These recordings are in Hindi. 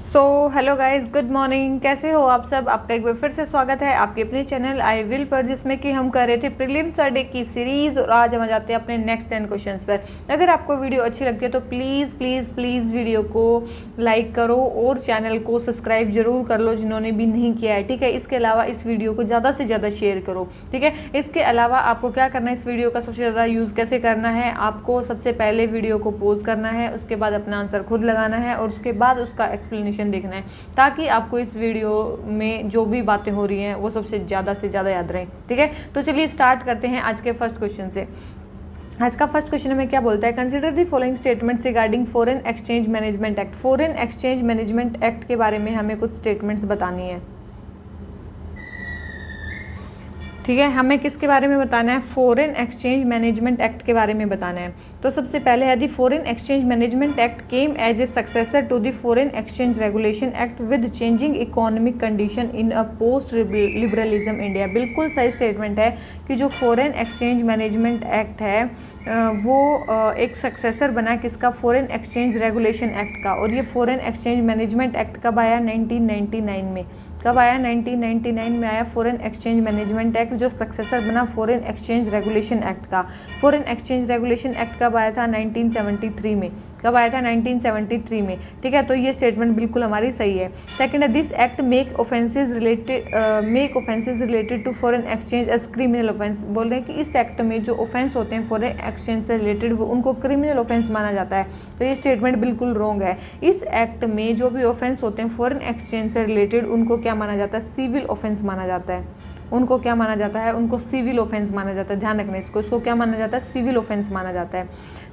So hello guys, good morning. कैसे हो आप सब? आपका एक बार फिर से स्वागत है आपके अपने चैनल आई विल पर, जिसमें कि हम कर रहे थे प्रीलिम्स डे की सीरीज और आज हम आ जाते हैं अपने नेक्स्ट 10 क्वेश्चंस पर। अगर आपको वीडियो अच्छी लगती है तो प्लीज़ प्लीज़ प्लीज़ वीडियो को लाइक करो और चैनल को सब्सक्राइब जरूर कर लो जिन्होंने भी नहीं किया है, ठीक है। इसके अलावा इस वीडियो को ज़्यादा से ज़्यादा शेयर करो, ठीक है। इसके अलावा आपको क्या करना है, इस वीडियो का सबसे ज़्यादा यूज़ कैसे करना है, आपको सबसे पहले वीडियो को पॉज करना है, उसके बाद अपना आंसर खुद लगाना है और उसके बाद उसका एक्सप्लेनेशन देखना है, ताकि आपको इस वीडियो में जो भी बातें हो रही हैं वो सबसे ज़्यादा याद रहें, ठीक है। तो चलिए स्टार्ट करते हैं आज के फर्स्ट क्वेश्चन से। आज का फर्स्ट क्वेश्चन हमें क्या बोलता है, consider the following statements regarding foreign exchange management act. Foreign exchange management act के बारे में हमें कुछ स्टेटमेंट्स बतानी है, ठीक है। हमें किसके बारे में बताना है, फॉरेन एक्सचेंज मैनेजमेंट एक्ट के बारे में बताना है। तो सबसे पहले है the foreign exchange management act came as a successor to the foreign exchange regulation act with changing economic condition in a post liberalism India. बिल्कुल सही स्टेटमेंट है कि जो फॉरेन एक्सचेंज मैनेजमेंट एक्ट है वो एक सक्सेसर बना किसका, फॉरेन एक्सचेंज रेगुलेशन एक्ट का। और ये फॉरेन एक्सचेंज मैनेजमेंट एक्ट कब आया, 1999 में। कब आया, 1999 में आया फॉरेन एक्सचेंज मैनेजमेंट एक्ट, जो सक्सेसर बना फॉरेन एक्सचेंज रेगुलेशन एक्ट का। फॉरेन एक्सचेंज रेगुलेशन एक्ट कब आया था, 1973 में। कब आया था, 1973 में, ठीक है। तो ये स्टेटमेंट बिल्कुल हमारी सही है। सेकंड है, this act make offences related to foreign exchange as criminal offence. बोल रहे हैं कि इस एक्ट में जो ऑफेंस होते हैं फॉरेन एक्सचेंज से रिलेटेड वो उनको क्रिमिनल ऑफेंस माना जाता है। तो ये स्टेटमेंट बिल्कुल रॉन्ग है। इस एक्ट में जो भी ऑफेंस होते हैं फॉरेन एक्सचेंज से रिलेटेड उनको क्या माना जाता है, सिविल ऑफेंस माना जाता है। उनको क्या माना जाता है, उनको सिविल ऑफेंस माना जाता है। ध्यान रखना इसको क्या माना जाता है, सिविल ऑफेंस माना जाता है।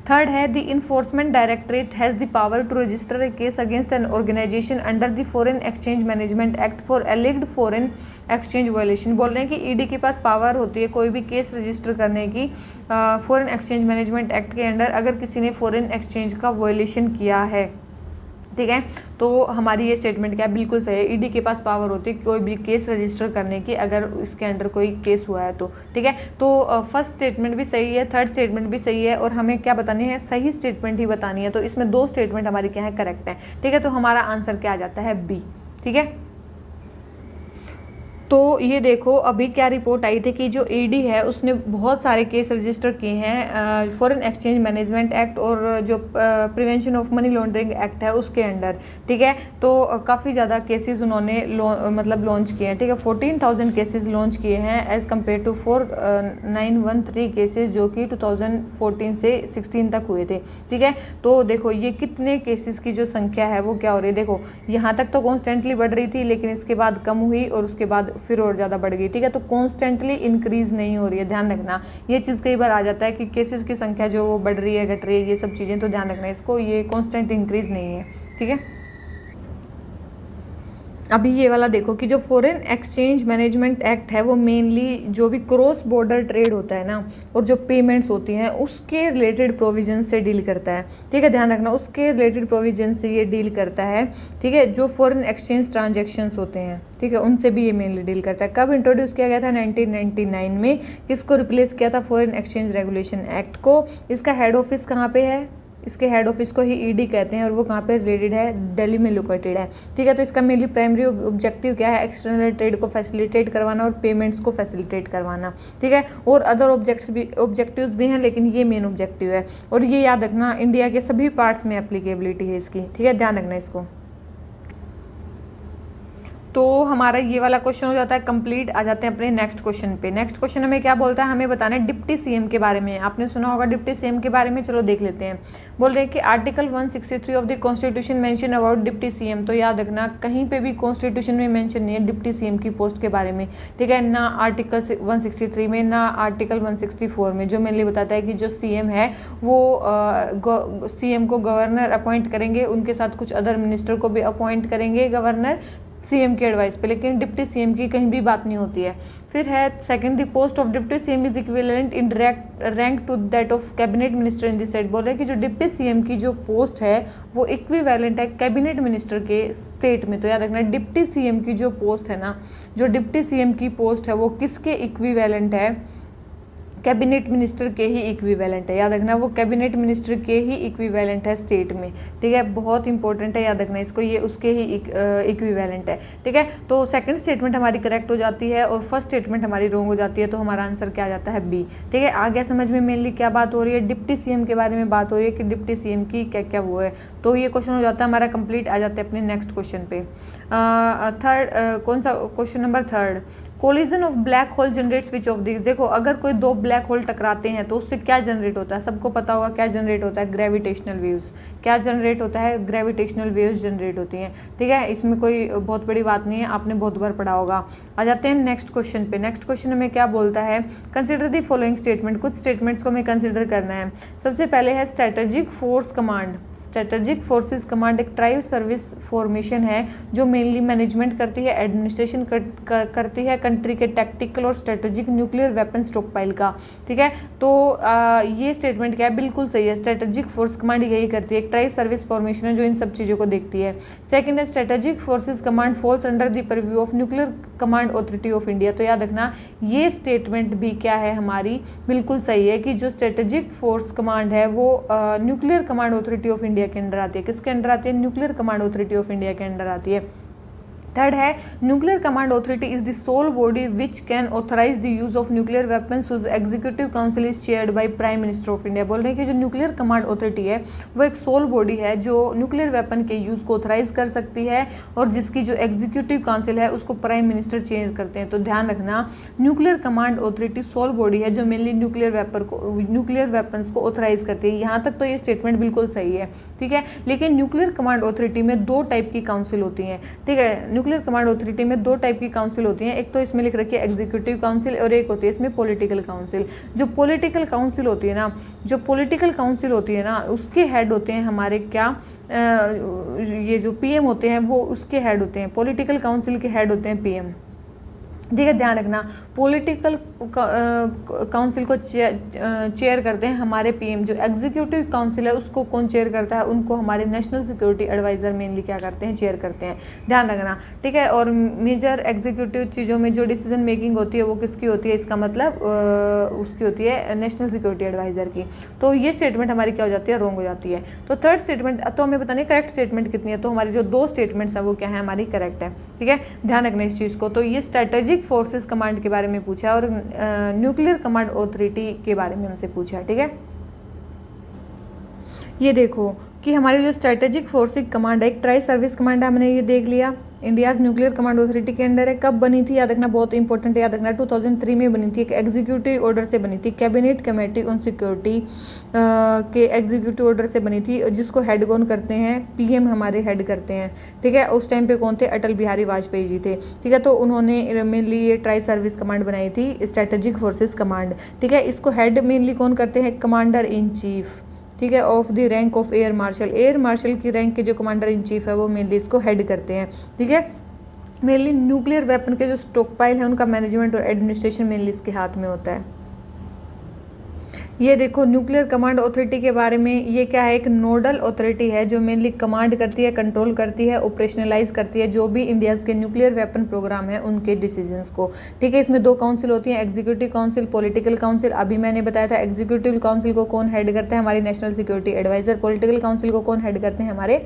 थर्ड है, the Enforcement Directorate has the power to register a case against an organisation under the foreign exchange management Act for alleged foreign exchange violation. बोल रहे हैं कि ईडी के पास पावर होती है कोई भी केस रजिस्टर करने की फॉरेन एक्सचेंज मैनेजमेंट एक्ट के अंडर, अगर किसी ने फॉरेन एक्सचेंज का वायलेशन किया है, ठीक है। तो हमारी ये स्टेटमेंट क्या है, बिल्कुल सही है। ईडी के पास पावर होती है कोई भी केस रजिस्टर करने की अगर इसके अंडर कोई केस हुआ है तो, ठीक है। तो फर्स्ट स्टेटमेंट भी सही है, थर्ड स्टेटमेंट भी सही है, और हमें क्या बतानी है, सही स्टेटमेंट ही बतानी है। तो इसमें दो स्टेटमेंट हमारी क्या है, करेक्ट है, ठीक है। तो हमारा आंसर क्या आ जाता है, बी, ठीक है। तो ये देखो अभी क्या रिपोर्ट आई थी कि जो ईडी है उसने बहुत सारे केस रजिस्टर किए हैं फॉरेन एक्सचेंज मैनेजमेंट एक्ट और जो prevention of money laundering act है उसके अंडर, ठीक है। तो काफ़ी ज़्यादा केसेस उन्होंने लॉन्च किए हैं, ठीक है। 14,000 केसेस लॉन्च किए हैं एज़ कम्पेयर टू 4,913 केसेस जो कि 2014 से 16 तक हुए थे, ठीक है। तो देखो ये कितने केसेस की जो संख्या है वो क्या हो रही है, देखो यहाँ तक तो कॉन्स्टेंटली बढ़ रही थी लेकिन इसके बाद कम हुई और उसके बाद फिर और ज़्यादा बढ़ गई, ठीक है। तो कॉन्स्टेंटली इंक्रीज नहीं हो रही है, ध्यान रखना। ये चीज़ कई बार आ जाता है कि केसेस की संख्या जो वो बढ़ रही है घट रही है, ये सब चीज़ें, तो ध्यान रखना इसको, ये कॉन्स्टेंट इंक्रीज नहीं है, ठीक है। अभी ये वाला देखो कि जो फॉरेन एक्सचेंज मैनेजमेंट एक्ट है वो मेनली जो भी क्रॉस बॉर्डर ट्रेड होता है ना और जो पेमेंट्स होती हैं उसके रिलेटेड प्रोविजन से डील करता है, ठीक है। ध्यान रखना उसके रिलेटेड प्रोविजन से ये डील करता है, ठीक है। जो फॉरेन एक्सचेंज ट्रांजेक्शन्स होते हैं, ठीक है, उनसे भी ये मेनली डील करता है। कब इंट्रोड्यूस किया गया था, 1999 में। किसको रिप्लेस किया था, फॉरेन एक्सचेंज रेगुलेशन एक्ट को। इसका हेड ऑफिस कहाँ पे है, इसके हेड ऑफिस को ही ईडी कहते हैं और वो कहाँ पे रिलेटेड है, दिल्ली में लोकेटेड है, ठीक है। तो इसका मेनली प्राइमरी ऑब्जेक्टिव क्या है, एक्सटर्नल ट्रेड को फैसिलिटेट करवाना और पेमेंट्स को फैसिलिटेट करवाना, ठीक है। और अदर ऑब्जेक्टिव्स भी हैं लेकिन ये मेन ऑब्जेक्टिव है। और ये याद रखना इंडिया के सभी पार्ट्स में एप्लीकेबिलिटी है इसकी, ठीक है, ध्यान रखना इसको। तो हमारा ये वाला क्वेश्चन हो जाता है कंप्लीट। आ जाते हैं अपने नेक्स्ट क्वेश्चन पे। नेक्स्ट क्वेश्चन हमें क्या बोलता है, हमें बताना है डिप्टी सीएम के बारे में। आपने सुना होगा डिप्टी सीएम के बारे में, चलो देख लेते हैं। बोल रहे हैं कि article 163 of the constitution mention about deputy CM. तो याद रखना कहीं पे भी कॉन्स्टिट्यूशन में मेंशन नहीं है डिप्टी सीएम की पोस्ट के बारे में, ठीक है। ना आर्टिकल 163 में ना आर्टिकल 164 में, जो मेनली बताता है कि जो सीएम है वो सीएम को गवर्नर अपॉइंट करेंगे, उनके साथ कुछ अदर मिनिस्टर को भी अपॉइंट करेंगे गवर्नर सीएम की एडवाइस पे, लेकिन डिप्टी सीएम की कहीं भी बात नहीं होती है। फिर है second, the post of deputy CM is equivalent in rank to that of cabinet minister in the state. बोल रहे हैं कि जो डिप्टी सीएम की जो पोस्ट है वो इक्विवेलेंट है कैबिनेट मिनिस्टर के स्टेट में। तो याद रखना डिप्टी सीएम की जो पोस्ट है ना, जो डिप्टी सीएम की पोस्ट है वो किसके इक्विवेलेंट है, कैबिनेट मिनिस्टर के ही इक्विवेलेंट है, याद रखना वो कैबिनेट मिनिस्टर के ही इक्विवेलेंट है स्टेट में, ठीक है, बहुत इंपॉर्टेंट है, याद रखना इसको, ये उसके ही इक्विवेलेंट है, ठीक है। तो सेकंड स्टेटमेंट हमारी करेक्ट हो जाती है और फर्स्ट स्टेटमेंट हमारी रॉन्ग हो जाती है, तो हमारा आंसर क्या आ जाता है बी, ठीक है। आ गया समझ में मेनली क्या बात हो रही है, डिप्टी सीएम के बारे में बात हो रही है कि डिप्टी सीएम की क्या क्या वो है, तो ये क्वेश्चन हो जाता है हमारा कंप्लीट। आ जाते हैं अपने नेक्स्ट क्वेश्चन पे। थर्ड कौन सा question number third, collision of black hole generates which of this. देखो अगर कोई दो ब्लैक होल टकराते हैं तो उससे क्या जनरेट होता है, सबको पता होगा क्या जनरेट होता है, ग्रेविटेशनल वेव्स। क्या जनरेट होता है, ग्रेविटेशनल वेव्स जनरेट होती हैं, ठीक है, इसमें कोई बहुत बड़ी बात नहीं है, आपने बहुत बार पढ़ा होगा। आ जाते हैं नेक्स्ट क्वेश्चन पे। नेक्स्ट क्वेश्चन में क्या बोलता है, कंसिडर द फॉलोइंग स्टेटमेंट। कुछ स्टेटमेंट्स को हमें कंसिडर करना है। सबसे पहले है strategic force command. Strategic forces command एक ट्राइब सर्विस फॉर्मेशन है जो मेनली मैनेजमेंट करती है, एडमिनिस्ट्रेशन करती है कंट्री के टैक्टिकल और स्ट्रेटेजिक न्यूक्लियर वेपन स्टॉकपाइल का, ठीक है। तो ये स्टेटमेंट क्या है, बिल्कुल सही है, स्ट्रेटेजिक फोर्स कमांड यही करती है, एक ट्राई सर्विस फॉर्मेशन है जो इन सब चीज़ों को देखती है। सेकंड है strategic forces command falls under the purview of nuclear command authority of India. तो याद रखना ये स्टेटमेंट भी क्या है हमारी, बिल्कुल सही है कि जो स्ट्रेटेजिक फोर्स कमांड है वो nuclear command authority of India के अंडर आती है। किसके अंडर आती है, nuclear command authority of India के अंडर आती है। थर्ड है nuclear command authority is the sole body which can authorise the use of nuclear weapons whose executive council is chaired by prime minister of India. बोल रहे हैं कि जो न्यूक्लियर कमांड अथॉरिटी है वो एक सोल बॉडी है जो न्यूक्लियर वेपन के यूज़ को ऑथराइज कर सकती है और जिसकी जो एग्जीक्यूटिव काउंसिल है उसको प्राइम मिनिस्टर चेयर करते हैं। तो ध्यान रखना nuclear command authority sole body है जो मेनली न्यूक्लियर वेपन्स को ऑथराइज करती है। यहाँ तक तो ये स्टेटमेंट बिल्कुल सही है, ठीक है। लेकिन न्यूक्लियर कमांड अथॉरिटी में दो टाइप की काउंसिल होती हैं, ठीक है। न्यूक्लियर कमांड अथॉरिटी में दो टाइप की काउंसिल होती हैं, एक तो इसमें लिख रखी है एग्जीक्यूटिव काउंसिल और एक होती है इसमें पॉलिटिकल काउंसिल। जो पॉलिटिकल काउंसिल होती है ना, उसके हेड होते हैं हमारे क्या ये जो पीएम होते हैं वो उसके हेड होते हैं, पॉलिटिकल काउंसिल के हेड होते हैं पीएम, ठीक है। ध्यान रखना पॉलिटिकल काउंसिल को चेयर करते हैं हमारे पीएम। जो एग्जीक्यूटिव काउंसिल है उसको कौन चेयर करता है, उनको हमारे नेशनल सिक्योरिटी एडवाइजर मेनली क्या करते हैं, चेयर करते हैं, ध्यान रखना, ठीक है। और मेजर एग्जीक्यूटिव चीज़ों में जो डिसीजन मेकिंग होती है वो किसकी होती है, इसका मतलब उसकी होती है नेशनल सिक्योरिटी एडवाइजर की। तो ये स्टेटमेंट हमारी क्या हो जाती है, रॉन्ग हो जाती है। तो थर्ड स्टेटमेंट तो हमें बतानी करेक्ट स्टेटमेंट कितनी है, तो हमारी जो दो स्टेटमेंट्स हैं वो क्या है, हमारी करेक्ट है, ठीक है। ध्यान रखना इस चीज़ को। तो ये स्ट्रेटेजिक फोर्सेस कमांड के बारे में पूछा है और न्यूक्लियर कमांड अथॉरिटी के बारे में हमसे पूछा है, ठीक है। ये देखो कि हमारी जो स्ट्रेटेजिक फोर्सेस कमांड है एक ट्राई सर्विस कमांड है, हमने ये देख लिया, इंडियाज न्यूक्लियर कमांड अथॉरिटी के अंडर है। कब बनी थी, याद रखना, बहुत इंपॉर्टेंट है, याद रखना 2003 में बनी थी, एक एग्जीक्यूटिव ऑर्डर से बनी थी, कैबिनेट कमेटी ऑन सिक्योरिटी के एग्जीक्यूटिव ऑर्डर से बनी थी, जिसको हेड कौन करते हैं, पीएम हमारे हेड करते हैं, ठीक है। उस टाइम पे कौन थे, अटल बिहारी वाजपेयी जी थे, ठीक है। तो उन्होंने मेनली ये ट्राई सर्विस कमांड बनाई थी, स्ट्रेटेजिक फोर्सेस कमांड, ठीक है। इसको हेड मेनली कौन करते हैं, कमांडर इन चीफ, ठीक है, of the rank of air marshal. Air marshal की रैंक के जो कमांडर इन चीफ है वो मेनली इसको हेड करते हैं, ठीक है। मेनली न्यूक्लियर वेपन के जो स्टॉकपाइल है उनका मैनेजमेंट और एडमिनिस्ट्रेशन मेनली इसके हाथ में होता है। ये देखो न्यूक्लियर कमांड अथॉरिटी के बारे में, ये क्या है, एक नोडल अथॉरिटी है जो मेनली कमांड करती है, कंट्रोल करती है, ऑपरेशनलाइज करती है जो भी इंडियाज़ के न्यूक्लियर वेपन प्रोग्राम है उनके डिसीजंस को, ठीक है। इसमें दो काउंसिल होती हैं, एग्जीक्यूटिव काउंसिल, पॉलिटिकल काउंसिल। अभी मैंने बताया था एग्जीक्यूटिव काउंसिल को कौन हेड करता है, हमारी national security adviser. Political council को कौन हेड करते हैं, हमारे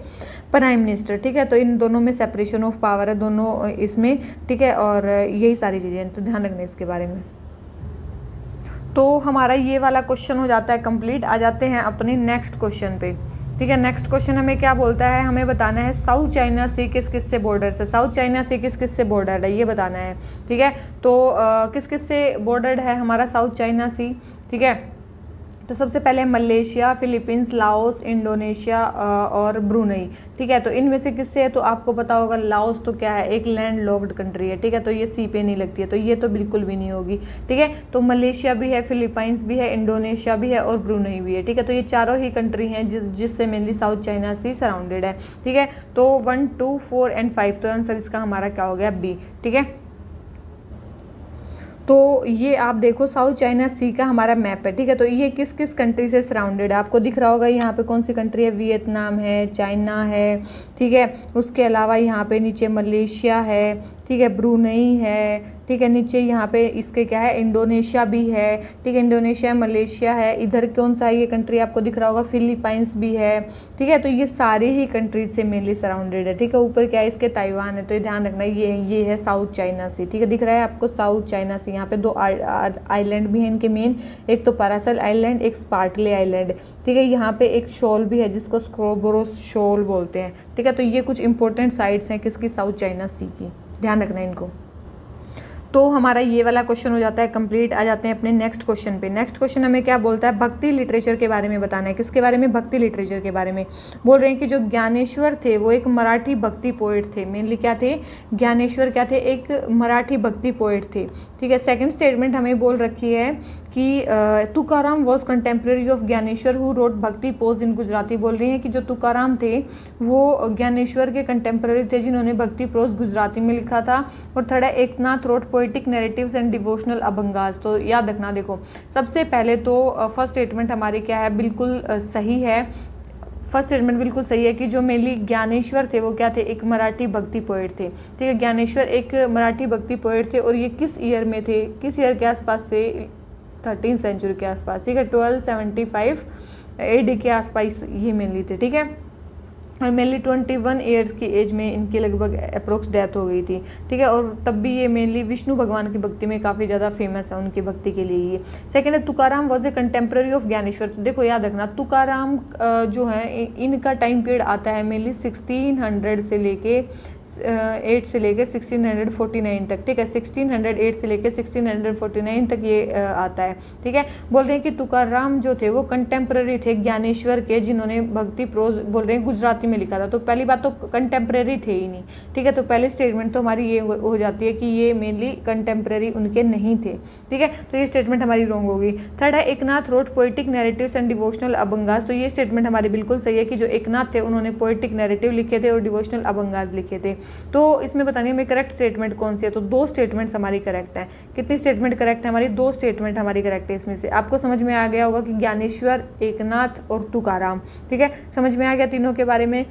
प्राइम मिनिस्टर, ठीक है। तो इन दोनों में सेपरेशन ऑफ पावर है दोनों इसमें, ठीक है। और यही सारी चीज़ें हैं, तो ध्यान रखना इसके बारे में। तो हमारा ये वाला क्वेश्चन हो जाता है कंप्लीट। आ जाते हैं अपने नेक्स्ट क्वेश्चन पे, ठीक है। नेक्स्ट क्वेश्चन हमें क्या बोलता है, हमें बताना है साउथ चाइना सी किस किस से बॉर्डर से, साउथ चाइना सी किस किस से बॉर्डर है ये बताना है, ठीक है। तो किस किस से बॉर्डर है हमारा साउथ चाइना सी, ठीक है। तो सबसे पहले मलेशिया, फिलीपींस, लाओस, इंडोनेशिया और ब्रुनई, ठीक है। तो इनमें से किससे है, तो आपको पता होगा लाओस तो क्या है, एक लैंड लॉक्ड कंट्री है, ठीक है। तो ये सी पे नहीं लगती है, तो ये तो बिल्कुल भी नहीं होगी, ठीक है। तो मलेशिया भी है, फिलीपाइंस भी है, इंडोनेशिया भी है और ब्रुनई भी है, ठीक है। तो ये चारों ही कंट्री हैं जिससे मेनली साउथ चाइना सी सराउंडेड है, ठीक है। तो 1, 2, 4 एंड 5, तो आंसर इसका हमारा क्या हो गया, बी, ठीक है। तो ये आप देखो साउथ चाइना सी का हमारा मैप है, ठीक है। तो ये किस किस कंट्री से सराउंडेड है, आपको दिख रहा होगा यहाँ पे कौन सी कंट्री है, वियतनाम है, चाइना है, ठीक है। उसके अलावा यहाँ पे नीचे मलेशिया है, ठीक है, ब्रुनई है, ठीक है। नीचे यहाँ पे इसके क्या है, इंडोनेशिया भी है, ठीक है, इंडोनेशिया, मलेशिया है, इधर कौन सा ये कंट्री आपको दिख रहा होगा, फिलीपाइंस भी है, ठीक है। तो ये सारे ही कंट्रीज से मेनली सराउंडेड है, ठीक है। ऊपर क्या है इसके, ताइवान है, तो ये ध्यान रखना ये है साउथ चाइना सी, ठीक है, दिख रहा है आपको साउथ चाइना सी। यहाँ पे 2 आइलैंड भी हैं इनके मेन, एक तो पैरासल आइलैंड, एक स्पार्टले आइलैंड, ठीक है। यहाँ पे एक शोल भी है जिसको स्क्रोबोरोस शोल बोलते हैं, ठीक है। तो ये कुछ इंपॉर्टेंट साइट्स हैं किसकी, साउथ चाइना सी की, ध्यान रखना इनको। तो हमारा ये वाला क्वेश्चन हो जाता है कंप्लीट। आ जाते हैं अपने नेक्स्ट क्वेश्चन पे। नेक्स्ट क्वेश्चन हमें क्या बोलता है, भक्ति लिटरेचर के बारे में बताना है। किसके बारे में, भक्ति लिटरेचर के बारे में बोल रहे हैं कि जो ज्ञानेश्वर थे वो एक मराठी भक्ति पोएट थे। मेनली क्या थे, ज्ञानेश्वर क्या थे, एक मराठी भक्ति पोएट थे, ठीक है। सेकंड स्टेटमेंट हमें बोल रखी है कि Tukaram was contemporary of Dnyaneshwar who wrote भक्ति पोज इन गुजराती। बोल रही हैं कि जो तुकाराम थे वो ज्ञानेश्वर के कंटेम्प्रेरी थे जिन्होंने भक्ति प्रोज गुजराती में लिखा था। और थर्ड है Eknath wrote poetic narratives and devotional abhangas. तो याद रखना, देखो सबसे पहले तो फर्स्ट स्टेटमेंट हमारी क्या है, बिल्कुल सही है। फर्स्ट स्टेटमेंट बिल्कुल सही है कि जो मेनली ज्ञानेश्वर थे वो क्या थे, एक मराठी भक्ति पोएट थे, ठीक है। ज्ञानेश्वर एक मराठी भक्ति पोएट थे और ये किस ईयर में थे, किस ईयर के आसपास थे, 13th सेंचुरी के आसपास, ठीक है। 1275 AD के आसपास ये मेनली थे, ठीक है। और मेनली 21 ईयर्स की एज में इनकी लगभग अप्रोक्स डेथ हो गई थी, ठीक है। और तब भी ये मेनली विष्णु भगवान की भक्ति में काफ़ी ज़्यादा फेमस है, उनकी भक्ति के लिए ये। सेकेंड है Tukaram was a contemporary of Dnyaneshwar. देखो याद रखना, तुकाराम जो है इनका टाइम पीरियड आता है मेनली 1600 से लेके 8 से लेके 1649 तक, ठीक है। 1608 से लेके 1649 तक ये आता है, ठीक है। बोल रहे हैं कि तुकाराम जो थे वो कंटेम्प्रेरी थे ज्ञानेश्वर के, जिन्होंने भक्ति प्रोज बोल रहे हैं गुजराती में लिखा था। तो पहली बात तो कंटेम्प्रेरी थे ही नहीं, ठीक है। तो पहली स्टेटमेंट तो हमारी ये हो जाती है कि ये मेनली कंटेम्प्रेरी उनके नहीं थे, ठीक है। तो ये स्टेटमेंट हमारी रॉन्ग होगी। थर्ड है Eknath wrote poetic narratives and devotional abhangas. तो ये स्टेटमेंट हमारी बिल्कुल सही है कि जो एकनाथ थे उन्होंने पोएटिक नैरेटिव लिखे थे और डिवोशनल अभंगास लिखे थे। तो इसमें बतानी हमें करेक्ट स्टेटमेंट कौन सी है। तो 2 स्टेटमेंट्स हमारी करेक्ट है। कितनी स्टेटमेंट करेक्ट है हमारी, 2 स्टेटमेंट हमारी करेक्ट है इसमें से। आपको समझ में आ गया होगा कि ज्ञानेश्वर, एकनाथ और तुकाराम, ठीक है, समझ में आ गया तीनों के बारे में।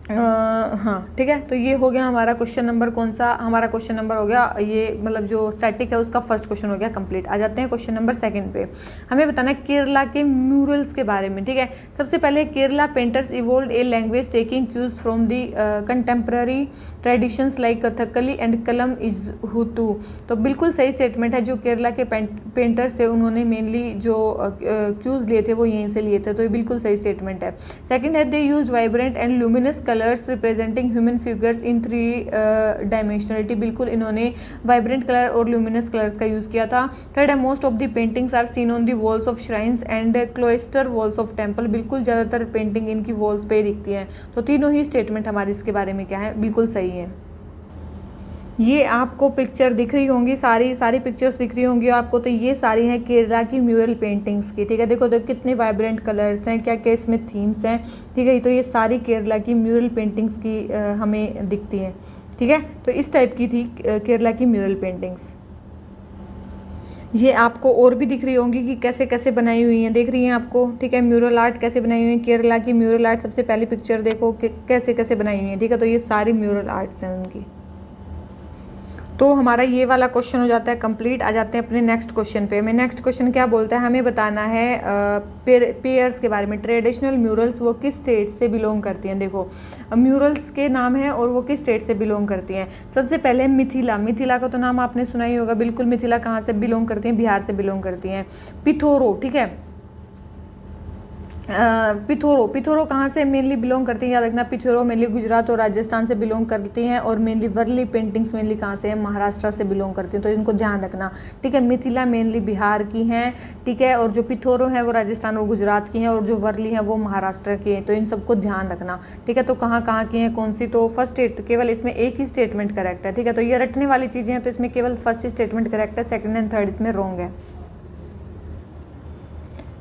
हाँ ठीक है। तो ये हो गया हमारा क्वेश्चन नंबर, कौन सा हमारा क्वेश्चन नंबर हो गया, ये मतलब जो स्टैटिक है उसका फर्स्ट क्वेश्चन हो गया कंप्लीट। आ जाते हैं क्वेश्चन नंबर 2 पे। हमें बताना है केरला के म्यूरल्स के बारे में, ठीक है। सबसे पहले Kerala painters evolve a language taking cues from the contemporary traditions like Kathakali and kalam ezhuthu. तो बिल्कुल सही स्टेटमेंट है। जो केरला के पेंटर्स थे उन्होंने मेनली जो क्यूज लिए थे वो यहीं से लिए थे, तो ये बिल्कुल सही स्टेटमेंट है। सेकेंड है they use vibrant and luminous colours representing human figures in 3 dimensionality. बिल्कुल इन्होंने वाइब्रेंट कलर और ल्यूमिनस कलर्स का यूज़ किया था। थर्ड है most of the paintings are seen on the walls of shrines and cloister walls of temple. बिल्कुल ज़्यादातर पेंटिंग इनकी वॉल्स पे दिखती हैं। तो तीनों ही स्टेटमेंट हमारी इसके बारे में क्या है, बिल्कुल सही है। ये आपको पिक्चर दिख रही होंगी, सारी पिक्चर्स दिख रही होंगी आपको। तो ये सारी हैं केरला की म्यूरल पेंटिंग्स की, ठीक है। देखो कितने वाइब्रेंट कलर्स हैं, क्या क्या इसमें थीम्स हैं, ठीक है। तो ये सारी केरला की म्यूरल पेंटिंग्स की हमें दिखती हैं, ठीक है। तो इस टाइप की थी केरला की म्यूरल पेंटिंग्स। ये आपको और भी दिख रही होंगी कि कैसे कैसे बनाई हुई हैं, देख रही हैं आपको, ठीक है। म्यूरल आर्ट कैसे बनाई हुई है, केरला की म्यूरल आर्ट सबसे पहली पिक्चर देखो कि कैसे कैसे बनाई हुई है, ठीक है। तो ये सारी म्यूरल आर्ट्स हैं उनकी। तो हमारा ये वाला क्वेश्चन हो जाता है कंप्लीट। आ जाते हैं अपने नेक्स्ट क्वेश्चन पे। हमें नेक्स्ट क्वेश्चन क्या बोलता है, हमें बताना है पेयर्स के बारे में। ट्रेडिशनल म्यूरल्स वो किस स्टेट से बिलोंग करती हैं। देखो म्यूरल्स के नाम हैं और वो किस स्टेट से बिलोंग करती हैं। सबसे पहले मिथिला, मिथिला का तो नाम आपने सुना ही होगा, बिल्कुल। मिथिला कहाँ से बिलोंग करती हैं, बिहार से बिलोंग करती हैं। पिथोरो, ठीक है, पिथोरो कहाँ से मेनली बिलोंग करती हैं, याद रखना। पिथोरो मेनली गुजरात और राजस्थान से बिलोंग करती हैं। और मेनली वर्ली पेंटिंग्स मेनली कहाँ से हैं, महाराष्ट्र से बिलोंग करती हैं। तो इनको ध्यान रखना, ठीक है। मिथिला मेनली बिहार की हैं, ठीक है। और जो पिथोरो है वो राजस्थान और गुजरात की हैं। और जो वर्ली है वो महाराष्ट्र की हैं। तो इन सबको ध्यान रखना, ठीक है। तो कहाँ कहाँ की हैं, कौन सी, तो फर्स्ट स्टेट केवल इसमें एक ही स्टेटमेंट करेक्ट है, ठीक है। तो ये रटने वाली चीज़ें हैं तो इसमें केवल फर्स्ट स्टेटमेंट करेक्ट है, सेकेंड एंड थर्ड इसमें रॉन्ग है।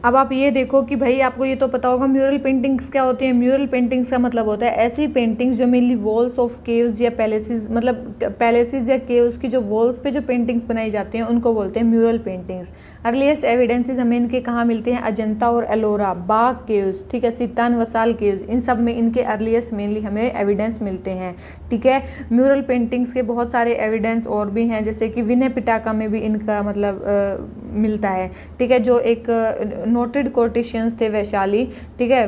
अब आप ये देखो कि भाई आपको ये तो पता होगा म्यूरल पेंटिंग्स क्या होती हैं। म्यूरल पेंटिंग्स का मतलब होता है ऐसी पेंटिंग्स जो मेनली वॉल्स ऑफ केव्स या पैलेसेस, मतलब पैलेसेस या केव्स की जो वॉल्स पे जो पेंटिंग्स बनाई जाती हैं उनको बोलते हैं म्यूरल पेंटिंग्स। अर्लीस्ट एविडेंसेस हमें इनके कहाँ मिलते हैं, अजंता और एलोरा, बाग केव्स, ठीक है, सितान वसाल केव्स, इन सब में इनके अर्लीस्ट मेनली हमें एविडेंस मिलते हैं। ठीक है, म्यूरल पेंटिंग्स के बहुत सारे एविडेंस और भी हैं, जैसे कि विनय पिटाका में भी इनका मतलब मिलता है। ठीक है, जो एक नोटेड कोर्टिशियंस थे वैशाली, ठीक है,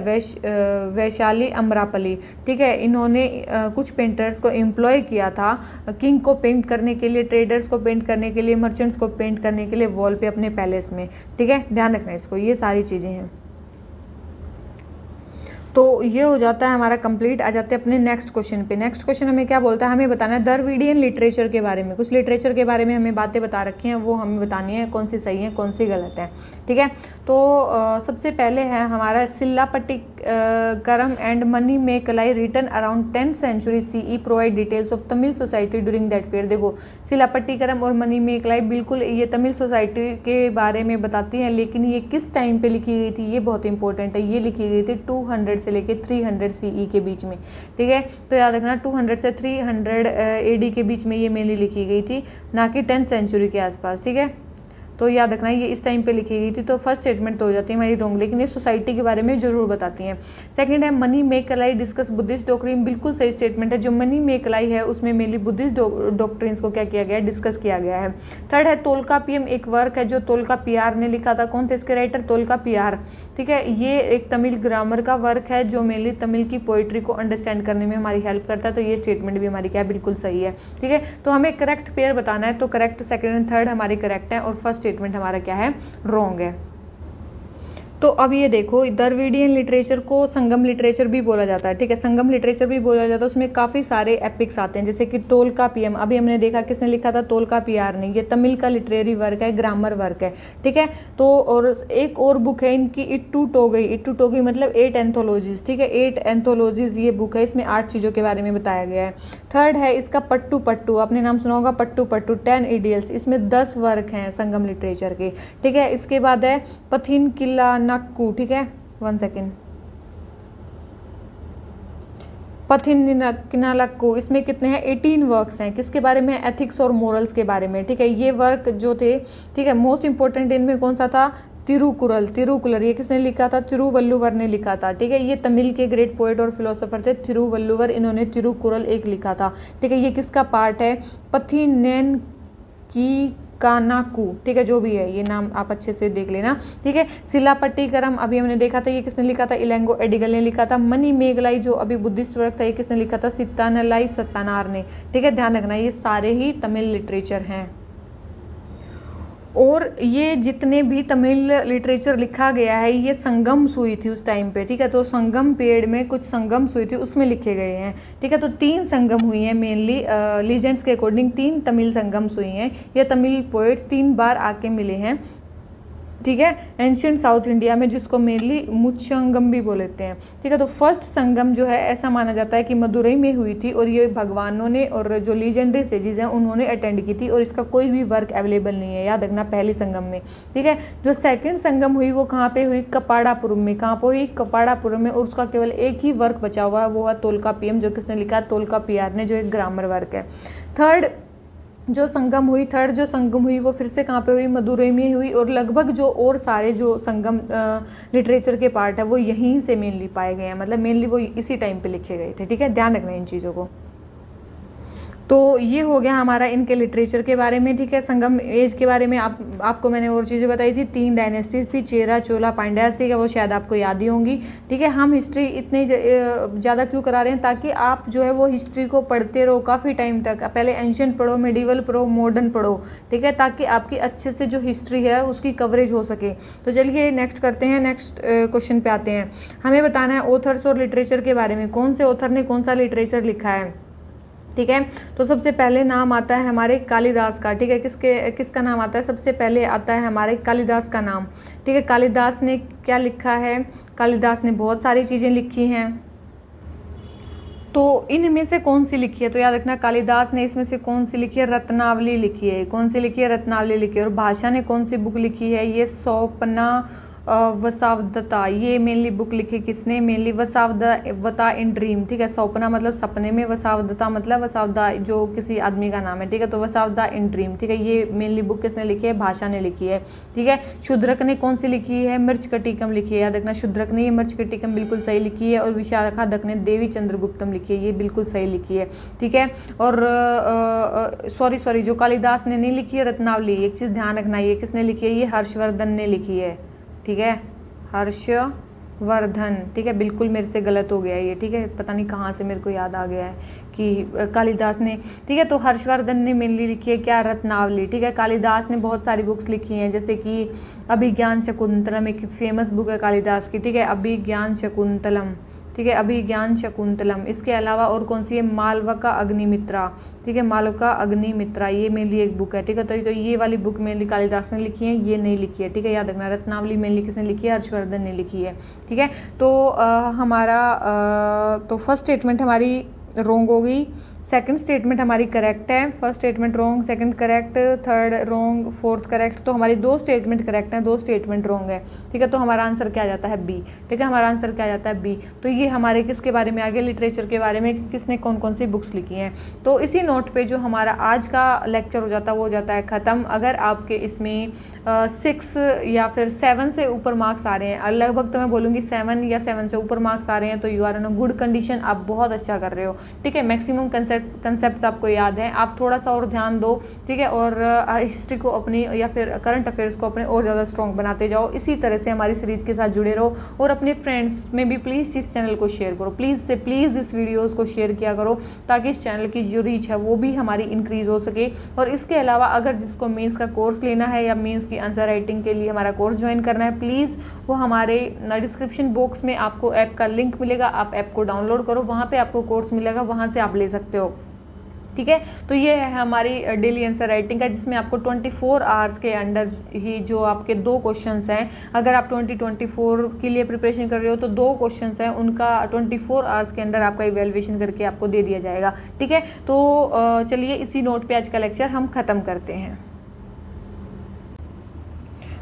वैशाली अमरापली, ठीक है, इन्होंने कुछ पेंटर्स को एम्प्लॉय किया था किंग को पेंट करने के लिए, ट्रेडर्स को पेंट करने के लिए, मर्चेंट्स को पेंट करने के लिए वॉल पे अपने पैलेस में। ठीक है, ध्यान रखना इसको, ये सारी चीज़ें हैं। तो ये हो जाता है हमारा कंप्लीट। आ जाते हैं अपने नेक्स्ट क्वेश्चन पे। नेक्स्ट क्वेश्चन हमें क्या बोलता है, हमें बताना है द्रविडियन लिटरेचर के बारे में। कुछ लिटरेचर के बारे में हमें बातें बता रखी हैं, वो हमें बतानी है कौन सी सही है कौन सी गलत है। ठीक है, तो सबसे पहले है हमारा Silappatikaram and Manimekalai written around 10th century CE provide details of Tamil society during that period. देखो, सिल्लापट्टिकरम और मनी मेकलाई बिल्कुल ये तमिल सोसाइटी के बारे में बताती हैं, लेकिन ये किस टाइम पे लिखी गई थी ये बहुत इंपॉर्टेंट है। ये लिखी गई थी 200 से लेके 300 CE के बीच में। ठीक है, तो याद रखना 200 से 300 AD के बीच में ये मेनली लिखी गई थी, ना कि 10th century के आसपास। ठीक है, तो याद रखना ये इस टाइम पे लिखी गई थी। तो फर्स्ट स्टेटमेंट तो हो जाती है हमारी रॉन्ग, लेकिन ये सोसाइटी के बारे में जरूर बताती हैं। सेकंड है मनी मेकलाई डिस्कस बुद्धिस्ट डॉक्ट्रिन, बिल्कुल सही स्टेटमेंट है। जो मनी मेकलाई है उसमें मेनली बुद्धिस्ट डॉक्ट्रिन्स को क्या किया गया है, डिस्कस किया गया है। थर्ड है तोल्कापियम, एक वर्क है जो तोल्कापियार ने लिखा था। कौन थे इसके राइटर, तोल्कापियार। ठीक है, ये एक तमिल ग्रामर का वर्क है जो मेनली तमिल की पोइट्री को अंडरस्टैंड करने में हमारी हेल्प करता है। तो ये स्टेटमेंट भी हमारी क्या बिल्कुल सही है। ठीक है, तो हमें करेक्ट पेयर बताना है, तो करेक्ट सेकंड एंड थर्ड हमारे करेक्ट है और फर्स्ट स्टेटमेंट हमारा क्या है, रॉन्ग है। तो अब ये देखो, द्रविडियन लिटरेचर को संगम लिटरेचर भी बोला जाता है। ठीक है, संगम लिटरेचर भी बोला जाता है। उसमें काफ़ी सारे एपिक्स आते हैं, जैसे कि तोल्कापियम, अभी हमने देखा किसने लिखा था, तोल्कापियार ने। ये तमिल का लिटरेरी वर्क है, ग्रामर वर्क है। ठीक है, तो और एक और बुक है इनकी, इट्टू टोगई। इट्टू टोगई मतलब 8 एंथोलॉजीज। ठीक है, 8 एंथोलॉजीज ये बुक है, इसमें 8 चीज़ों के बारे में बताया गया है। थर्ड है इसका पट्टू पट्टू, आपने नाम सुना होगा पट्टू पट्टू, 10 इडियल्स, इसमें 10 वर्क हैं संगम लिटरेचर के। ठीक है, इसके बाद है पथिन किला नक्कू। ठीक है, 1 सेकेंड, पथिनकिनालक्कू, इसमें कितने हैं, 18 वर्क्स हैं। किसके बारे में, एथिक्स और मोरल्स के बारे में। ठीक है, ये वर्क जो थे, ठीक है, मोस्ट इंपॉर्टेंट इनमें कौन सा था, तिरुकुरल, ये किसने लिखा था, तिरुवल्लुवर ने लिखा था। ठीक है, ये तमिल के ग्रेट पोएट और फिलोसोफर थे तिरुवल्लुवर, इन्होंने तिरुकुरल एक लिखा था। ठीक है, ये किसका पार्ट है, पथिनेन की कानाकू। ठीक है, जो भी है ये नाम आप अच्छे से देख लेना। ठीक है, सिल्लापट्टिकरम अभी हमने देखा था, ये किसने लिखा था, इलेंगो एडिगल ने लिखा था। मनी मेघलाई जो अभी बुद्धिस्ट वर्क था, ये किसने लिखा था, सित्तानलाई सत्तानार ने। ठीक है, ध्यान रखना ये सारे ही तमिल लिटरेचर हैं। और ये जितने भी तमिल लिटरेचर लिखा गया है ये संगम सुई थी उस टाइम पे। ठीक है, तो संगम पीरियड में कुछ संगम सुई थी, उसमें लिखे गए हैं। ठीक है, तो 3 संगम हुई हैं मेनली, लीजेंड्स के अकॉर्डिंग 3 तमिल संगम सुई हैं। ये तमिल पोएट्स 3 बार आके मिले हैं। ठीक है, एंशियंट साउथ इंडिया में, जिसको मेनली मुच्छंगम भी बोलते हैं। ठीक है, तो फर्स्ट संगम जो है ऐसा माना जाता है कि मदुरई में हुई थी, और ये भगवानों ने और जो लीजेंडरी सेजिस हैं उन्होंने अटेंड की थी, और इसका कोई भी वर्क अवेलेबल नहीं है, याद रखना, पहली संगम में। ठीक है, जो सेकंड संगम हुई वो कहाँ पे हुई, कपाड़ापुरम में। कहाँ पे हुई, कपाड़ापुरम में, और उसका केवल एक ही वर्क बचा हुआ है, वो है तोल्कापियम, जो किसने लिखा, तोल्कापियार ने, जो एक ग्रामर वर्क है। थर्ड जो संगम हुई वो फिर से कहाँ पे हुई, मदुरई में हुई, और लगभग जो और सारे जो संगम लिटरेचर के पार्ट है वो यहीं से मेनली पाए गए हैं, मतलब मेनली वो इसी टाइम पे लिखे गए थे। ठीक है, ध्यान रखना इन चीज़ों को। तो ये हो गया हमारा इनके लिटरेचर के बारे में। ठीक है, संगम एज के बारे में आपको मैंने और चीज़ें बताई थी। 3 डायनेस्टीज थी, चेरा, चोला, पांड्यास। ठीक है, वो शायद आपको याद ही होंगी। ठीक है, हम हिस्ट्री इतनी ज़्यादा क्यों करा रहे हैं, ताकि आप जो है वो हिस्ट्री को पढ़ते रहो काफ़ी टाइम तक। पहले एंशियंट पढ़ो, मेडिवल पढ़ो, मॉडर्न पढ़ो। ठीक है, ताकि आपकी अच्छे से जो हिस्ट्री है उसकी कवरेज हो सके। तो चलिए नेक्स्ट करते हैं, नेक्स्ट क्वेश्चन पे आते हैं। हमें बताना है ऑथर्स और लिटरेचर के बारे में, कौन से ऑथर ने कौन सा लिटरेचर लिखा है। ठीक है, तो सबसे पहले नाम आता है हमारे कालिदास का। ठीक है, किसका नाम आता है, सबसे पहले आता है हमारे कालिदास का नाम। ठीक है, कालिदास ने क्या लिखा है, कालिदास ने बहुत सारी चीज़ें लिखी हैं। तो इनमें से कौन सी लिखी है, तो याद रखना कालिदास ने इसमें से कौन सी लिखी है, रत्नावली लिखी है। कौन सी लिखी है, रत्नावली लिखी है। और भाषा ने कौन सी बुक लिखी है, ये स्वप्ना वसावदत्ता, ये मेनली बुक लिखी किसने, मेनली वसावदत्ता इन ड्रीम, ठीक है। स्वप्ना मतलब सपने में, वसावदत्ता मतलब वसावदा जो किसी आदमी का नाम है, ठीक है। तो वसावदा इन ड्रीम, ठीक है, ये मेनली बुक किसने लिखी है, भाषा ने लिखी है, ठीक है। शूद्रक ने कौन सी लिखी है, मृच्छकटिकम लिखी है, याद रखना शूद्रक ने ये मृच्छकटिकम बिल्कुल सही लिखी है। और विशाखादत्त ने देवी चंद्रगुप्तम लिखी है, ये बिल्कुल सही लिखी है, ठीक है। और सॉरी जो कालिदास ने नहीं लिखी है रत्नावली, एक चीज़ ध्यान रखना, ये किसने लिखी है, ये हर्षवर्धन ने लिखी है, ठीक है, हर्षवर्धन, ठीक है। बिल्कुल मेरे से गलत हो गया ये, ठीक है, पता नहीं कहाँ से मेरे को याद आ गया है कि कालिदास ने, ठीक है। तो हर्षवर्धन ने मेनली लिखी है क्या, रत्नावली, ठीक है। कालिदास ने बहुत सारी बुक्स लिखी हैं, जैसे कि अभिज्ञान शकुंतलम एक फेमस बुक है कालिदास की, ठीक है, अभिज्ञान शकुंतलम, ठीक है, अभिज्ञान शकुंतलम। इसके अलावा और कौन सी है, मालविका अग्निमित्रा, ठीक है, मालविका अग्निमित्रा, ये मेनली एक बुक है, ठीक है। तो ये वाली बुक मेनली कालिदास ने लिखी है, ये नहीं लिखी है, ठीक है, याद रखना। रत्नावली मेनली किसने लिखी है, हर्षवर्धन ने लिखी है, ठीक है। तो हमारा तो फर्स्ट स्टेटमेंट हमारी रोंग हो गई, सेकंड स्टेटमेंट हमारी करेक्ट है, फर्स्ट स्टेटमेंट रोंग, सेकंड करेक्ट, थर्ड रोंग, फोर्थ करेक्ट। तो हमारी 2 स्टेटमेंट करेक्ट हैं, 2 स्टेटमेंट रोंग है, ठीक है। तो हमारा आंसर क्या आ जाता है, बी, ठीक है, हमारा आंसर क्या आ जाता है, बी। तो ये हमारे किसके बारे में आ गया, लिटरेचर के बारे में, किसने कौन कौन सी बुक्स लिखी हैं। तो इसी नोट पर जो हमारा आज का लेक्चर हो जाता है वो हो जाता है ख़त्म। अगर आपके इसमें 6 या फिर 7 से ऊपर मार्क्स आ रहे हैं, लगभग तो मैं बोलूँगी 7 या 7 से ऊपर मार्क्स आ रहे हैं, तो you are in a good condition, आप बहुत अच्छा कर रहे हो, ठीक है। मैक्सिमम कंसेप्ट आपको याद हैं, आप थोड़ा सा और ध्यान दो, ठीक है। और हिस्ट्री को अपनी या फिर करंट अफेयर्स को अपने और ज़्यादा स्ट्रॉन्ग बनाते जाओ। इसी तरह से हमारी सीरीज के साथ जुड़े रहो और अपने फ्रेंड्स में भी प्लीज़ इस चैनल को शेयर करो, प्लीज़ से प्लीज़ इस वीडियोज़ को शेयर किया करो, ताकि इस चैनल की जो रीच है वो भी हमारी इंक्रीज़ हो सके। और इसके अलावा अगर जिसको मेंस का कोर्स लेना है या मेंस की आंसर राइटिंग के लिए हमारा कोर्स ज्वाइन करना है, प्लीज़ वो हमारे डिस्क्रिप्शन बॉक्स में आपको ऐप का लिंक मिलेगा, आप ऐप को डाउनलोड करो, वहाँ पे आपको कोर्स मिलेगा, वहाँ से आप ले सकते हो, ठीक है। तो ये है हमारी डेली आंसर राइटिंग का, जिसमें आपको 24 आवर्स के अंडर ही जो आपके 2 क्वेश्चंस हैं, अगर आप 2024 के लिए प्रिपरेशन कर रहे हो तो 2 क्वेश्चंस हैं, उनका 24 आवर्स के अंदर आपका इवैल्यूएशन करके आपको दे दिया जाएगा, ठीक है। तो चलिए इसी नोट पे आज का लेक्चर हम ख़त्म करते हैं।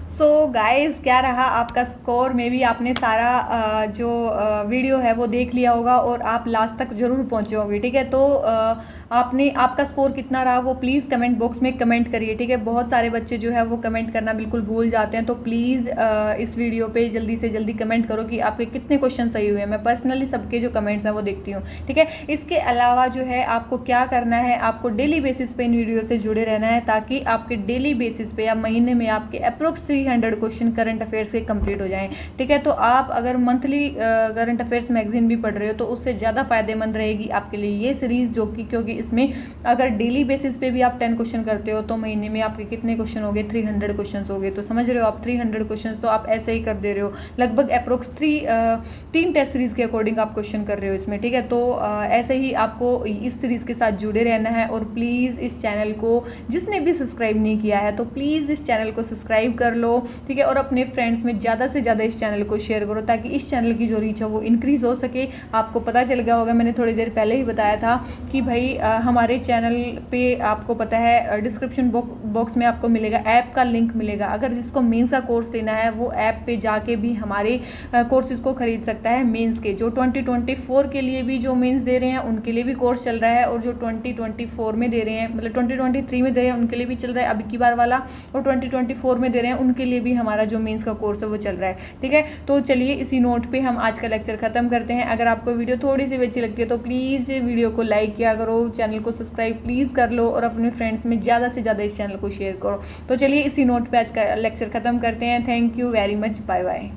सो गाइस, क्या रहा आपका स्कोर, में भी आपने सारा जो वीडियो है वो देख लिया होगा और आप लास्ट तक ज़रूर पहुँचे होंगे, ठीक है। तो आपका स्कोर कितना रहा वो प्लीज़ कमेंट बॉक्स में कमेंट करिए, ठीक है। बहुत सारे बच्चे जो है वो कमेंट करना बिल्कुल भूल जाते हैं, तो प्लीज़ इस वीडियो पे जल्दी से जल्दी कमेंट करो कि आपके कितने क्वेश्चन सही हुए हैं। मैं पर्सनली सबके जो कमेंट्स हैं वो देखती हूँ, ठीक है। इसके अलावा जो है आपको क्या करना है, आपको डेली बेसिस पे इन वीडियो से जुड़े रहना है, ताकि आपके डेली बेसिस पे या महीने में आपके अप्रोक्स 300 क्वेश्चन करंट अफेयर्स के कंप्लीट हो जाएं, ठीक है। तो आप अगर मंथली करंट अफेयर्स मैगजीन भी पढ़ रहे हो तो उससे ज़्यादा फायदेमंद रहेगी आपके लिए ये सीरीज़, जो कि क्योंकि इसमें अगर डेली बेसिस पे भी आप 10 क्वेश्चन करते हो तो महीने में आपके कितने क्वेश्चन हो गए, 300 क्वेश्चन हो गए। तो समझ रहे हो आप, 300 क्वेश्चन तो आप ऐसे ही कर दे रहे हो, लगभग अप्रोक्स 3 टेस्ट सीरीज़ के अकॉर्डिंग आप क्वेश्चन कर रहे हो इसमें, ठीक है। तो ऐसे ही आपको इस सीरीज़ के साथ जुड़े रहना है। और प्लीज़ इस चैनल को जिसने भी सब्सक्राइब नहीं किया है तो प्लीज़ इस चैनल को सब्सक्राइब कर लो, ठीक है। और अपने फ्रेंड्स में ज़्यादा से ज़्यादा इस चैनल को शेयर करो, ताकि इस चैनल की जो रीच है वो इंक्रीज़ हो सके। आपको पता चल गया होगा, मैंने थोड़ी देर पहले ही बताया था कि भाई हमारे चैनल पे आपको पता है डिस्क्रिप्शन बॉक्स में आपको मिलेगा, ऐप का लिंक मिलेगा। अगर जिसको मेंस का कोर्स लेना है वो ऐप पे जाके भी हमारे कोर्सेज़ को ख़रीद सकता है। मेंस के जो 2024 के लिए भी जो मेंस दे रहे हैं उनके लिए भी कोर्स चल रहा है, और जो 2024 में दे रहे हैं, मतलब 2023 में दे रहे हैं उनके लिए भी चल रहा है अब की बार वाला, और 2024 में दे रहे हैं उनके लिए भी हमारा जो मेंस का कोर्स है वो चल रहा है, ठीक है। तो चलिए इसी नोट पे हम आज का लेक्चर ख़त्म करते हैं। अगर आपको वीडियो थोड़ी सी भी अच्छी लगती है तो प्लीज़ वीडियो को लाइक किया करो, चैनल को सब्सक्राइब प्लीज़ कर लो, और अपने फ्रेंड्स में ज़्यादा से ज़्यादा इस चैनल को शेयर करो। तो चलिए इसी नोट पे आज का लेक्चर ख़त्म करते हैं। Thank you very much, bye bye.